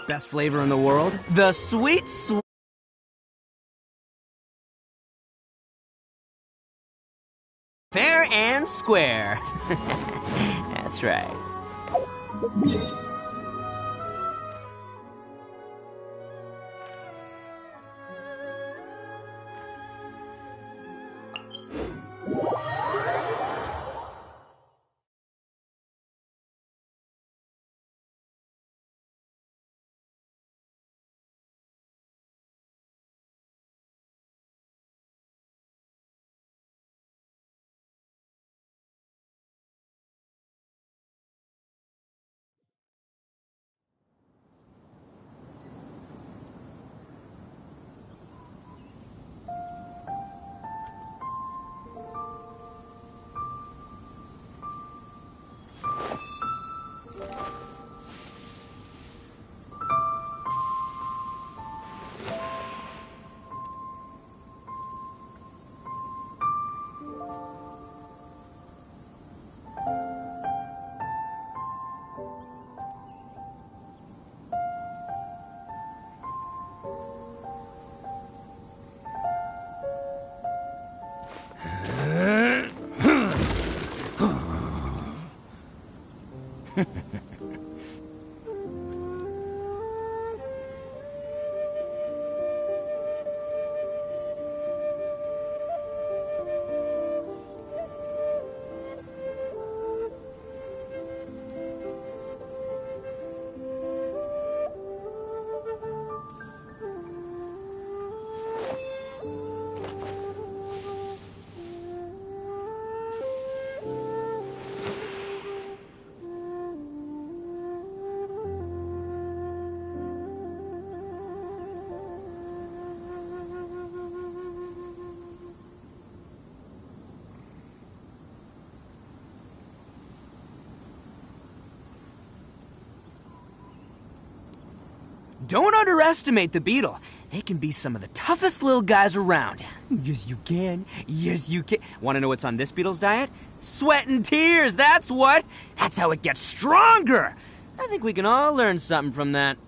Best flavor in the world? The sweet, sweet... Fair and square. That's right. Don't underestimate the beetle. They can be some of the toughest little guys around. Yes, you can. Yes, you can. Want to know what's on this beetle's diet? Sweat and tears, that's what. That's how it gets stronger. I think we can all learn something from that.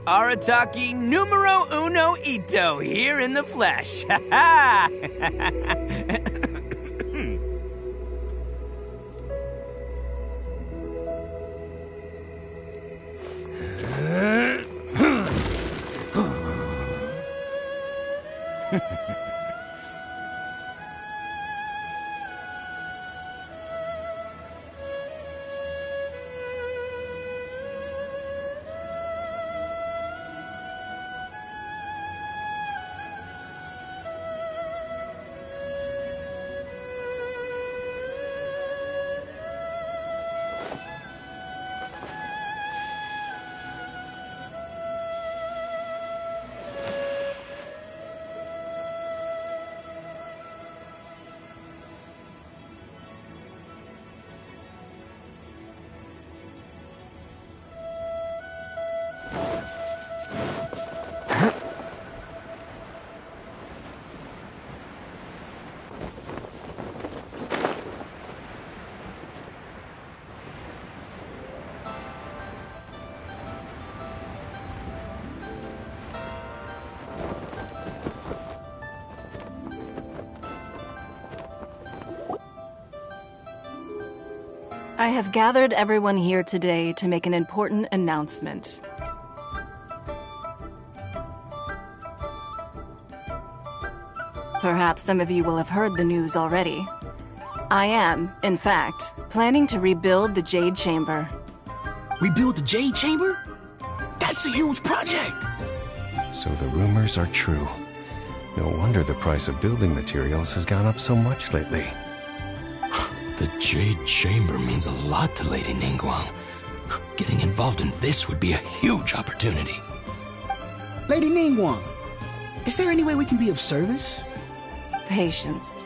Arataki numero uno ito here in the flesh. Ha ha! I have gathered everyone here today to make an important announcement. Perhaps some of you will have heard the news already. I am, in fact, planning to rebuild the Jade Chamber. Rebuild the Jade Chamber? That's a huge project! So the rumors are true. No wonder the price of building materials has gone up so much lately. The Jade Chamber means a lot to Lady Ningguang. Getting involved in this would be a huge opportunity. Lady Ningguang, is there any way we can be of service? Patience.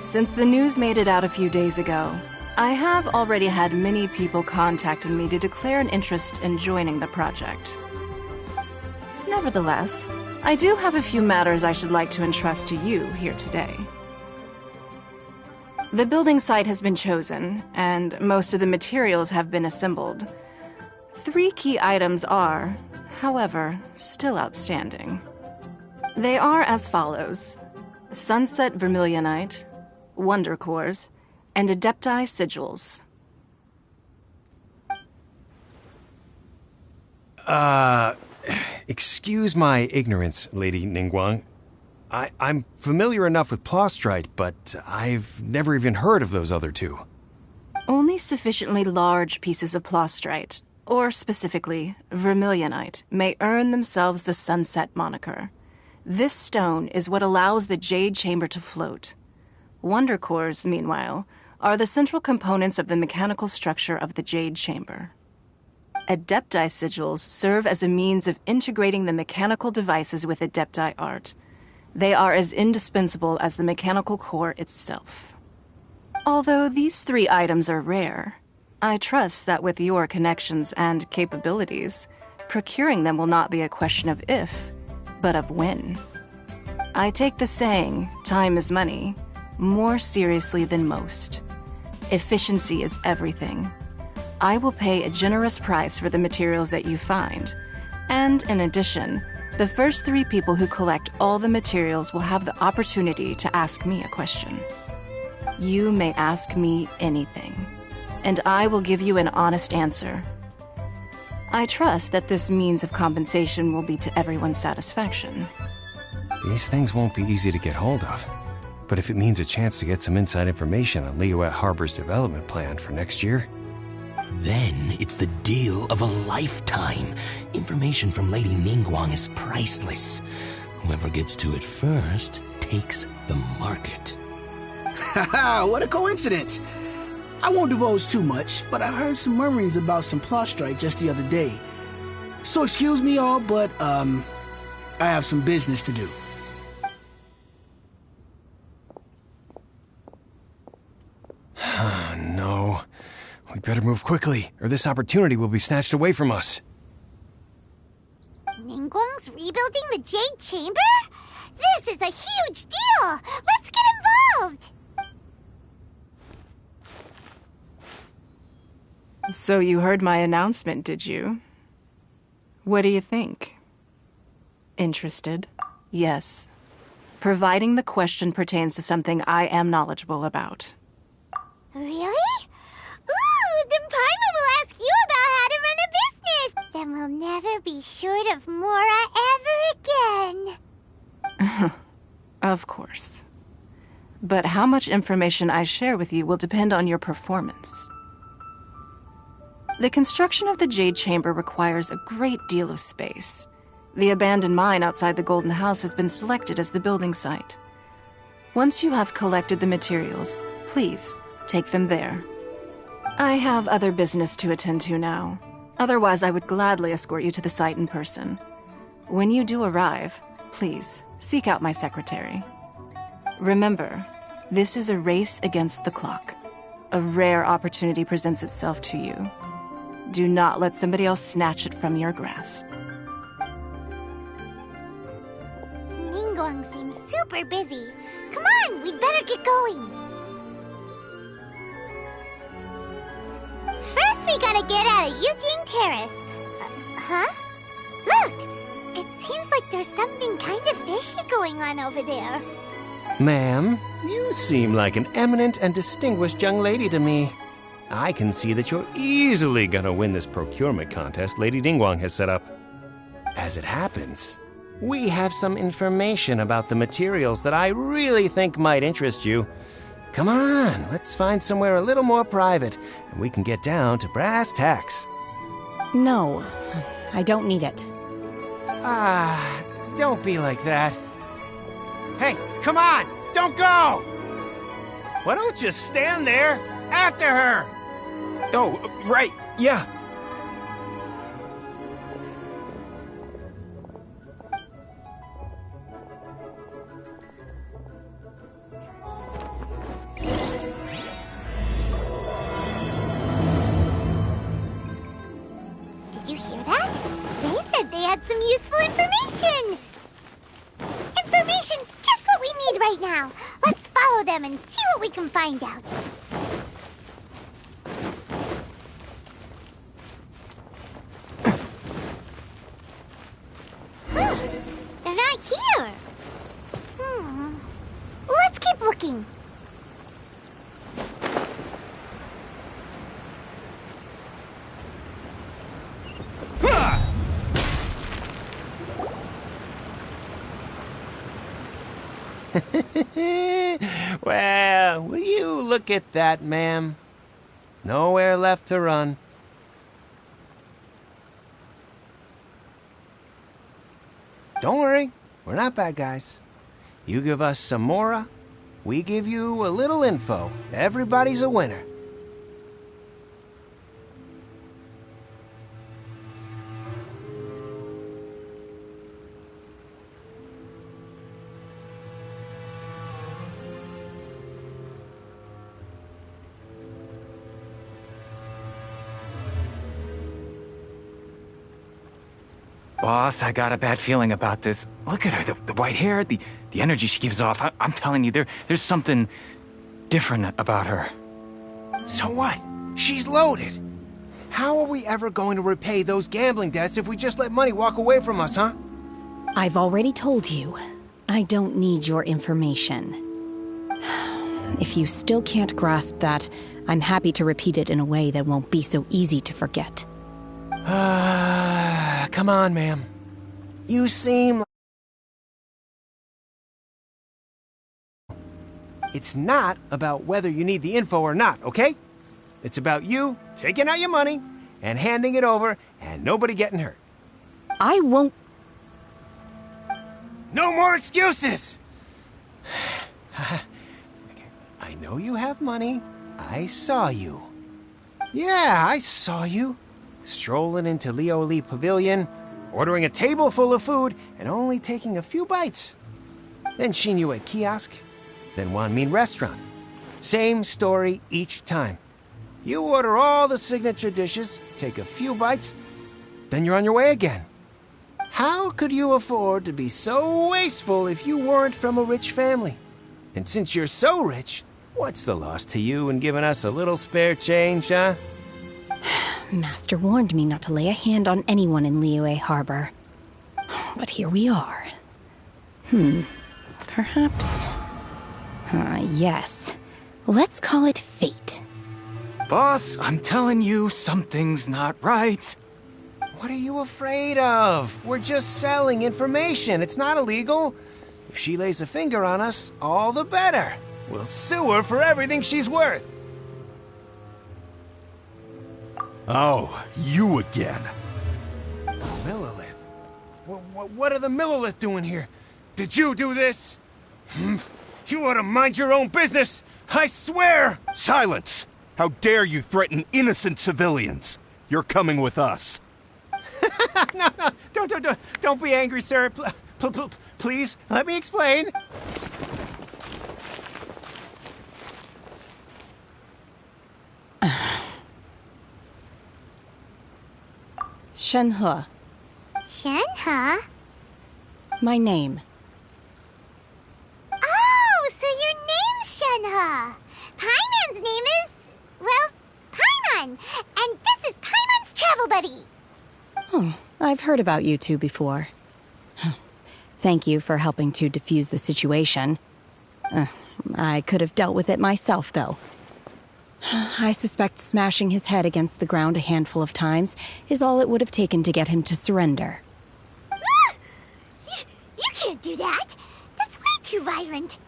Since the news made it out a few days ago, I have already had many people contacting me to declare an interest in joining the project. Nevertheless, I do have a few matters I should like to entrust to you here today. The building site has been chosen, and most of the materials have been assembled. 3 key items are, however, still outstanding. They are as follows: Sunset Vermilionite, Wonder Cores, and Adepti Sigils. Excuse my ignorance, Lady Ningguang. I'm familiar enough with Plostrite, but I've never even heard of those other 2. Only sufficiently large pieces of Plostrite, or specifically Vermilionite, may earn themselves the Sunset moniker. This stone is what allows the Jade Chamber to float. Wonder Cores, meanwhile, are the central components of the mechanical structure of the Jade Chamber. Adepti Sigils serve as a means of integrating the mechanical devices with Adepti art. They are as indispensable as the mechanical core itself. Although these 3 items are rare, I trust that with your connections and capabilities, procuring them will not be a question of if, but of when. I take the saying, time is money, more seriously than most. Efficiency is everything. I will pay a generous price for the materials that you find, and in addition, the first 3 people who collect all the materials will have the opportunity to ask me a question. You may ask me anything, and I will give you an honest answer. I trust that this means of compensation will be to everyone's satisfaction. These things won't be easy to get hold of. But if it means a chance to get some inside information on Liyuet Harbor's development plan for next year... Then it's the deal of a lifetime. Information from Lady Ningguang is priceless. Whoever gets to it first takes the market. Haha, what a coincidence! I won't divulge too much, but I heard some murmurings about some Plostrite just the other day. So excuse me all, but, I have some business to do. No. We better move quickly, or this opportunity will be snatched away from us. Ningguang's rebuilding the Jade Chamber? This is a huge deal! Let's get involved! So you heard my announcement, did you? What do you think? Interested? Yes. Providing the question pertains to something I am knowledgeable about. Really? Ooh, then Paimon will ask you about how to run a business! Then we'll never be short of Mora ever again! Of course. But how much information I share with you will depend on your performance. The construction of the Jade Chamber requires a great deal of space. The abandoned mine outside the Golden House has been selected as the building site. Once you have collected the materials, please take them there. I have other business to attend to now. Otherwise, I would gladly escort you to the site in person. When you do arrive, please seek out my secretary. Remember, this is a race against the clock. A rare opportunity presents itself to you. Do not let somebody else snatch it from your grasp. Ningguang seems super busy. Come on, we'd better get going. First, we gotta get out of Eugene Terrace. Huh? Look! It seems like there's something kind of fishy going on over there. Ma'am, you seem like an eminent and distinguished young lady to me. I can see that you're easily gonna win this procurement contest Lady Ningguang has set up. As it happens, we have some information about the materials that I really think might interest you. Come on, let's find somewhere a little more private, and we can get down to brass tacks. No, I don't need it. Don't be like that. Hey, come on! Don't go! Why don't you stand there after her? Oh, right, yeah. Did you hear that? They said they had some useful information. Information's just what we need right now. Let's follow them and see what we can find out. They're not here. Let's keep looking. Well, will you look at that, ma'am? Nowhere left to run. Don't worry, we're not bad guys. You give us some mora, we give you a little info. Everybody's a winner. Boss, I got a bad feeling about this. Look at her, the white hair, the energy she gives off. I'm telling you, there's something different about her. So what? She's loaded. How are we ever going to repay those gambling debts if we just let money walk away from us, huh? I've already told you, I don't need your information. If you still can't grasp that, I'm happy to repeat it in a way that won't be so easy to forget. Come on, ma'am. You seem... It's not about whether you need the info or not, okay? It's about you taking out your money and handing it over and nobody getting hurt. I won't... No more excuses! I know you have money. I saw you. Yeah, I saw you. Strolling into Leo Lee Pavilion, ordering a table full of food, and only taking a few bites. Then Shinyu at kiosk, then Wanmin restaurant. Same story each time. You order all the signature dishes, take a few bites, then you're on your way again. How could you afford to be so wasteful if you weren't from a rich family? And since you're so rich, what's the loss to you in giving us a little spare change, huh? Master warned me not to lay a hand on anyone in Liyue Harbor. But here we are. Perhaps... yes. Let's call it fate. Boss, I'm telling you, something's not right. What are you afraid of? We're just selling information. It's not illegal. If she lays a finger on us, all the better. We'll sue her for everything she's worth. Oh, you again. Millilith? What are the Millilith doing here? Did you do this? You ought to mind your own business! I swear! Silence! How dare you threaten innocent civilians? You're coming with us. No, don't be angry, sir. Please, let me explain. Shenhe. Shenhe? My name. Oh, so your name's Shenhe. Paimon's name is, well, Paimon. And this is Paimon's travel buddy. Oh, I've heard about you two before. Thank you for helping to defuse the situation. I could have dealt with it myself, though. I suspect smashing his head against the ground a handful of times is all it would have taken to get him to surrender. You can't do that. That's way too violent.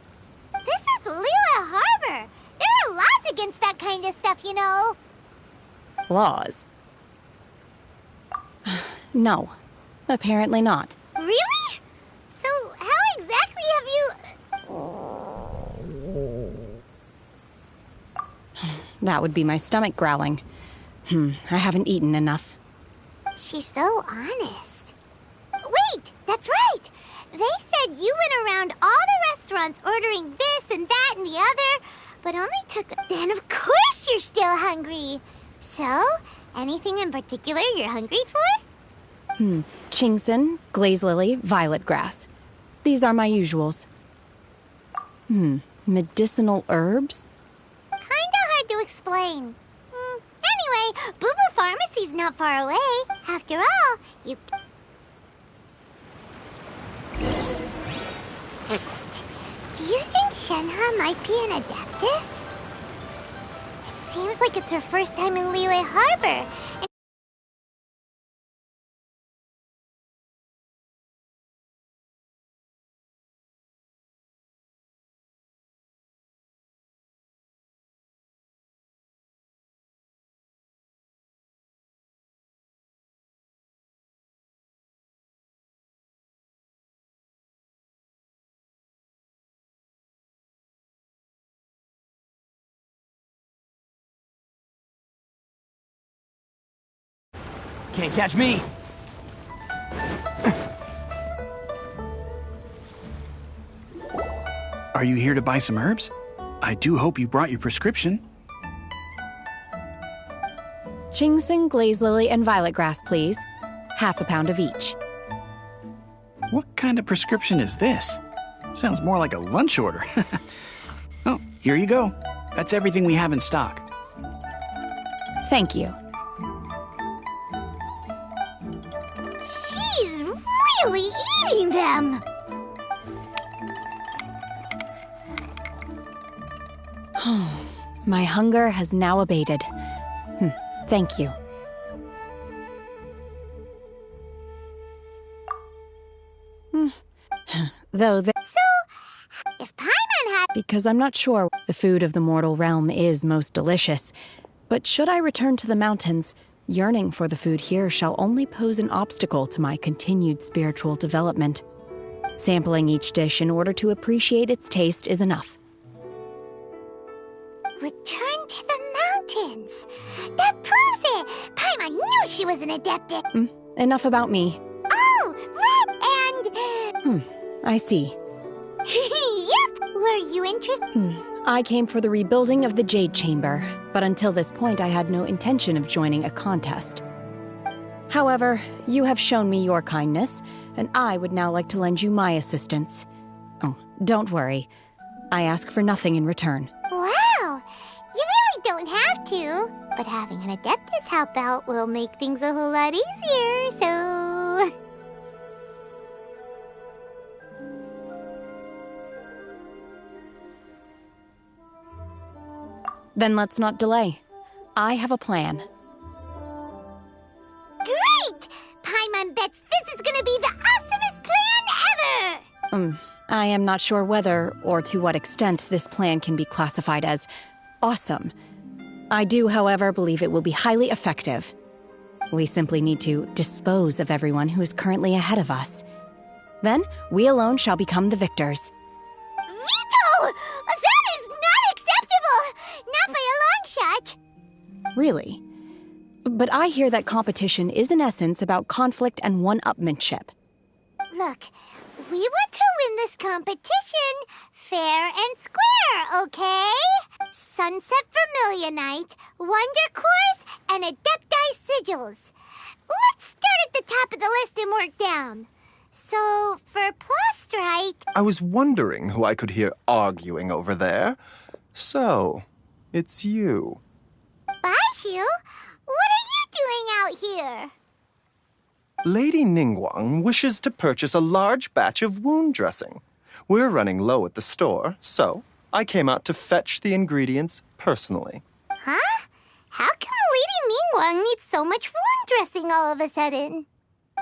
This is Liyue Harbor. There are laws against that kind of stuff, you know. Laws? No, apparently not. Really? So how exactly have you... That would be my stomach growling. I haven't eaten enough. She's so honest. Wait, that's right. They said you went around all the restaurants ordering this and that and the other, but only took... Then of course you're still hungry. So, anything in particular you're hungry for? Chingson, glaze lily, violet grass. These are my usuals. Medicinal herbs? Kinda hard to explain. Anyway, Boo Boo Pharmacy's not far away. After all, you... Psst. Do you think Shenhe might be an Adeptus? It seems like it's her first time in Liyue Harbor. Can't catch me! Are you here to buy some herbs? I do hope you brought your prescription. Chingson, glaze lily, and violet grass, please. Half a pound of each. What kind of prescription is this? Sounds more like a lunch order. Oh, here you go. That's everything we have in stock. Thank you. She's really eating them! My hunger has now abated. Thank you. Though the... So, if Paimon had... Because I'm not sure the food of the mortal realm is most delicious. But should I return to the mountains, yearning for the food here shall only pose an obstacle to my continued spiritual development. Sampling each dish in order to appreciate its taste is enough. Return to the mountains! That proves it! Paimon knew she was an Adeptus! Enough about me. Oh, right! And... I see. Yep! Were you interested? I came for the rebuilding of the Jade Chamber, but until this point I had no intention of joining a contest. However, you have shown me your kindness, and I would now like to lend you my assistance. Oh, don't worry. I ask for nothing in return. Wow! You really don't have to. But having an Adeptus help out will make things a whole lot easier, so... Then let's not delay. I have a plan. Great! Paimon bets this is gonna be the awesomest plan ever! I am not sure whether or to what extent this plan can be classified as awesome. I do, however, believe it will be highly effective. We simply need to dispose of everyone who is currently ahead of us. Then, we alone shall become the victors. Veto! That is not acceptable! Not by a long shot! Really? But I hear that competition is in essence about conflict and one-upmanship. Look, we want to win this competition fair and square, okay? Sunset Vermilionite, Wonder Course, and Adepti Sigils. Let's start at the top of the list and work down. So, for Plastrite... I was wondering who I could hear arguing over there. So, it's you. Baishu? What are you doing out here? Lady Ningguang wishes to purchase a large batch of wound dressing. We're running low at the store, so I came out to fetch the ingredients personally. Huh? How come Lady Ningguang needs so much wound dressing all of a sudden?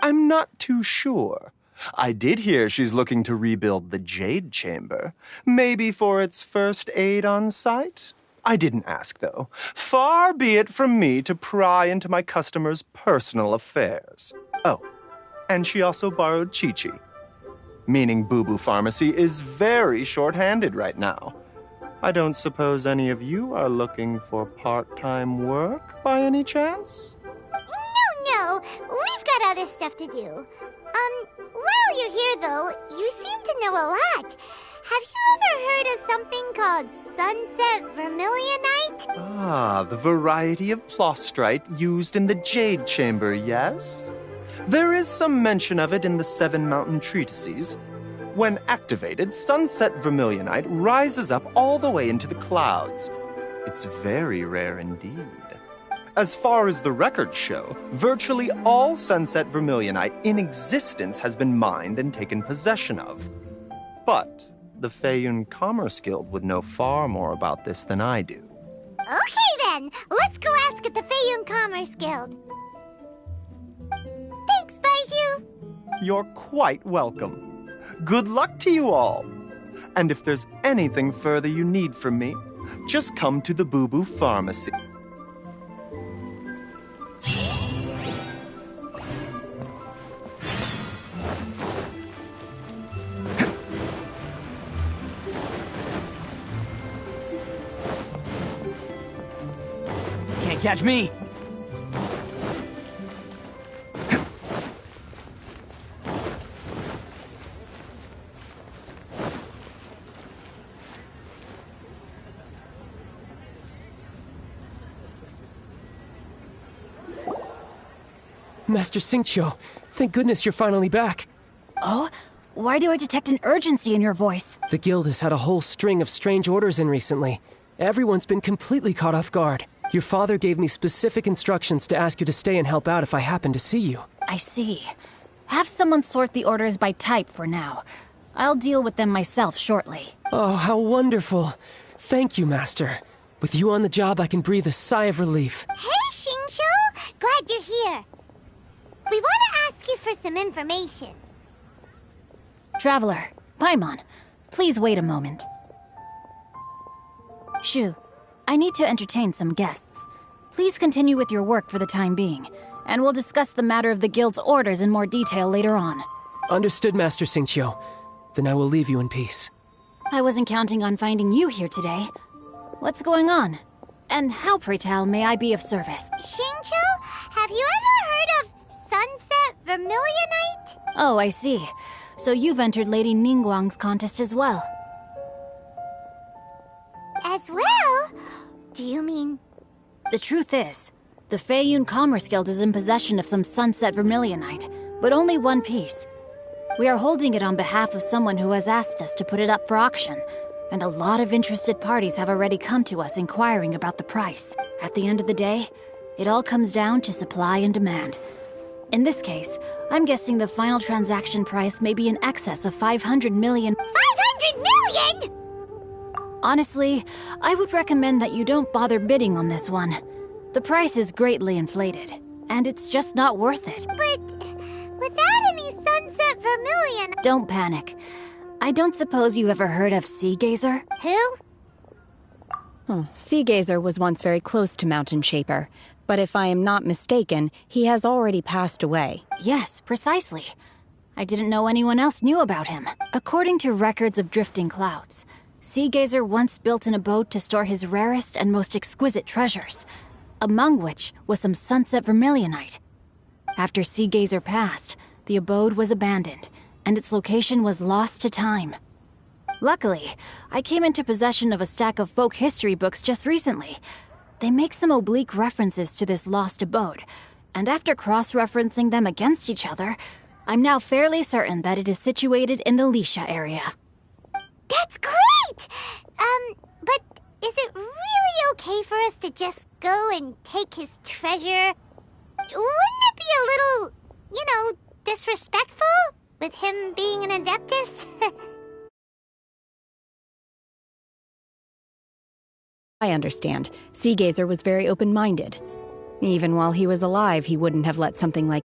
I'm not too sure. I did hear she's looking to rebuild the Jade Chamber. Maybe for its first aid on site? I didn't ask, though. Far be it from me to pry into my customers' personal affairs. Oh, and she also borrowed Chi-Chi. Meaning Boo Boo Pharmacy is very short-handed right now. I don't suppose any of you are looking for part-time work by any chance? No, we've got other stuff to do. While you're here though, you seem to know a lot. Have you ever heard of something called Sunset Vermilionite? Ah, the variety of plostrite used in the Jade Chamber, yes? There is some mention of it in the Seven Mountain Treatises. When activated, Sunset Vermilionite rises up all the way into the clouds. It's very rare indeed. As far as the records show, virtually all Sunset Vermilionite in existence has been mined and taken possession of. But the Feiyun Commerce Guild would know far more about this than I do. Okay then, let's go ask at the Feiyun Commerce Guild. Thanks, Baiju. You're quite welcome. Good luck to you all. And if there's anything further you need from me, just come to the Boo Boo Pharmacy. Can't catch me! Master Xingqiu, thank goodness you're finally back. Oh? Why do I detect an urgency in your voice? The guild has had a whole string of strange orders in recently. Everyone's been completely caught off guard. Your father gave me specific instructions to ask you to stay and help out if I happen to see you. I see. Have someone sort the orders by type for now. I'll deal with them myself shortly. Oh, how wonderful. Thank you, Master. With you on the job, I can breathe a sigh of relief. Hey, Xingqiu! Glad you're here. We want to ask you for some information. Traveler, Paimon, please wait a moment. Shu, I need to entertain some guests. Please continue with your work for the time being, and we'll discuss the matter of the guild's orders in more detail later on. Understood, Master Xingqiu. Then I will leave you in peace. I wasn't counting on finding you here today. What's going on? And how, pray tell, may I be of service? Xingqiu, have you ever heard of Sunset Vermilionite? Oh, I see. So you've entered Lady Ningguang's contest as well. As well? Do you mean... The truth is, the Feiyun Commerce Guild is in possession of some Sunset Vermilionite, but only one piece. We are holding it on behalf of someone who has asked us to put it up for auction, and a lot of interested parties have already come to us inquiring about the price. At the end of the day, it all comes down to supply and demand. In this case, I'm guessing the final transaction price may be in excess of 500 million. 500 million?! Honestly, I would recommend that you don't bother bidding on this one. The price is greatly inflated, and it's just not worth it. But without any Sunset Vermilion... Don't panic. I don't suppose you ever heard of Sea Gazer? Who? Oh, Sea Gazer was once very close to Mountain Shaper, but if I am not mistaken, he has already passed away. Yes, precisely. I didn't know anyone else knew about him. According to records of drifting clouds, Sea Gazer once built an abode to store his rarest and most exquisite treasures, among which was some Sunset Vermilionite. After Sea Gazer passed, the abode was abandoned, and its location was lost to time. Luckily, I came into possession of a stack of folk history books just recently. They make some oblique references to this lost abode, and after cross-referencing them against each other, I'm now fairly certain that it is situated in the Lisha area. That's great! But is it really okay for us to just go and take his treasure? Wouldn't it be a little, disrespectful? With him being an Adeptus? I understand. Seagazer was very open-minded. Even while he was alive, he wouldn't have let something like